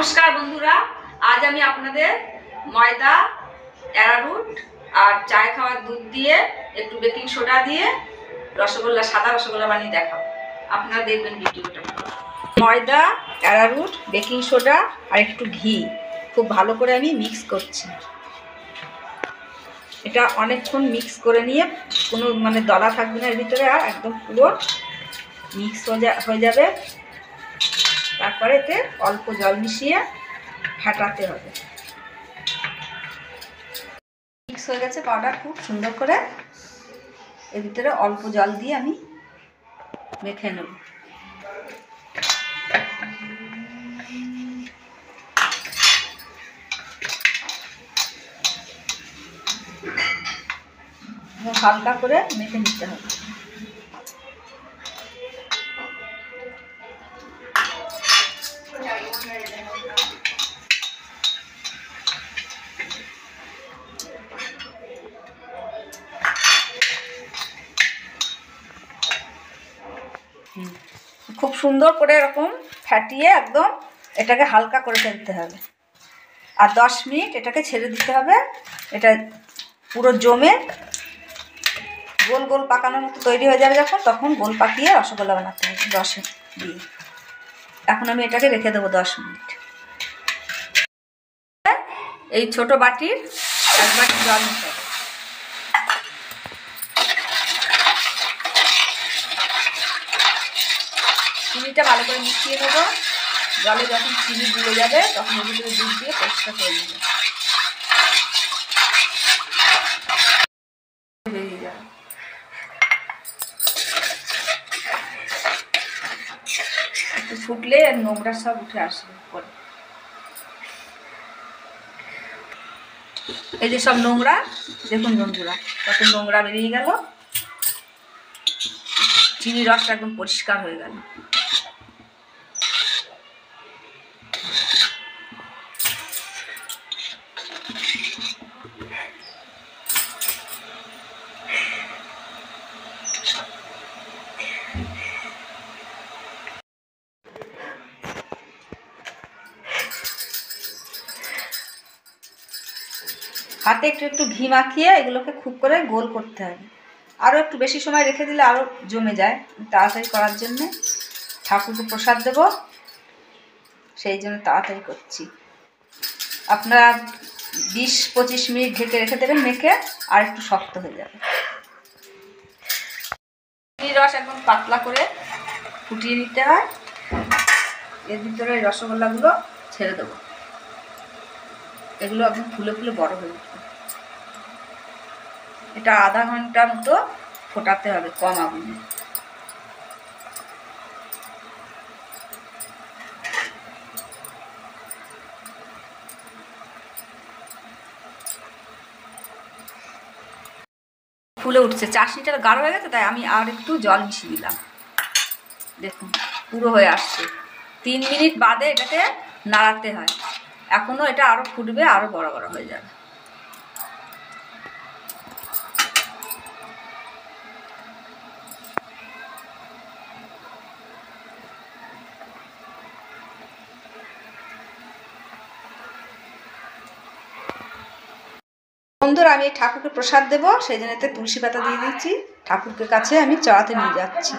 নমস্কার বন্ধুরা, আজ আমি আপনাদের ময়দা, অ্যারারুট আর চায় খাওয়ার দুধ দিয়ে একটু বেকিং সোডা দিয়ে রসগোল্লা, সাদা রসগোল্লা বানিয়ে দেখাবো। আপনারা দেখবেন ভিডিওটা। ময়দা, অ্যারারুট, বেকিং সোডা আর একটু ঘি খুব ভালো করে আমি মিক্স করছি। এটা অনেকক্ষণ মিক্স করে নিয়ে কোনো দলা থাকবে না এর ভিতরে, আর একদম পুরো মিক্স হয়ে যাবে। তারপরে এতে অল্প জল মিশিয়ে ফাটাতে হবে। মিক্স হয়ে গেছে পাউডার খুব সুন্দর করে। এর ভিতরে অল্প জল দিয়ে আমি মেখে নেব। হালকা করে মেখে নিতে হবে। খুব সুন্দর করে এরকম ফাটিয়ে একদম এটাকে হালকা করে ফেলতে হবে। আর 10 মিনিট এটাকে ছেড়ে দিতে হবে। এটা পুরো জমে গোল গোল পাকানোর মতো তৈরি হয়ে যাবে যখন, তখন গোল পাকিয়ে রসগোল্লা বানাতে হবে রসে দিয়ে। এখন আমি এটাকে রেখে দেবো 10 মিনিট। এই ছোট বাটির 1 বাটি জল নিতে হবে। চিনিটা ভালো করে মিশিয়ে নেবো। জলে যখন চিনি গুলে যাবে তখন এর ভিতরে দুধ দিয়ে পরিষ্কার করে নেবো। বেরিয়ে যাবে। একটু ফুটলে নোংরা সব উঠে আসবে পরে। এই যে সব নোংরা, দেখুন বন্ধুরা কত নোংরা বেরিয়ে গেল। চিনির রসটা একদম পরিষ্কার হয়ে গেল। হাতে একটু একটু ঘি মাখিয়ে এগুলোকে খুব করে গোল করতে হবে। আরও একটু বেশি সময় রেখে দিলে আরও জমে যায়। তাড়াতাড়ি করার জন্যে, ঠাকুরকে প্রসাদ দেব সেই জন্য তাড়াতাড়ি করছি। আপনারা 20-25 মিনিট ঢেকে রেখে দেবেন, মেখে আর একটু শক্ত হয়ে যাবে। চিনির রস একদম পাতলা করে ফুটিয়ে নিতে হয়। এর ভিতরে রসগোল্লাগুলো ছেড়ে দেবো। এগুলো একদম ফুলে ফুলে বড় হয়ে উঠবে। এটা আধা ঘন্টা মতো ফোটাতে হবে কম আগুনে। ফুলে উঠছে। চাশনিটা গাঢ় হয়ে গেছে, তাই আমি আর একটু জল মিশিয়ে দিলাম। দেখুন পুরো হয়ে আসছে। 3 মিনিট বাদে এটাকে নাড়াতে হয়। এখনও এটা আরও ফুটবে, আরও বড় বড় হয়ে যাবে। বন্ধুরা, আমি ঠাকুরকে প্রসাদ দেবো সেই জন্য এতে তুলসী পাতা দিয়ে দিচ্ছি। ঠাকুরকে কাছে আমি চড়াতে নিয়ে যাচ্ছি।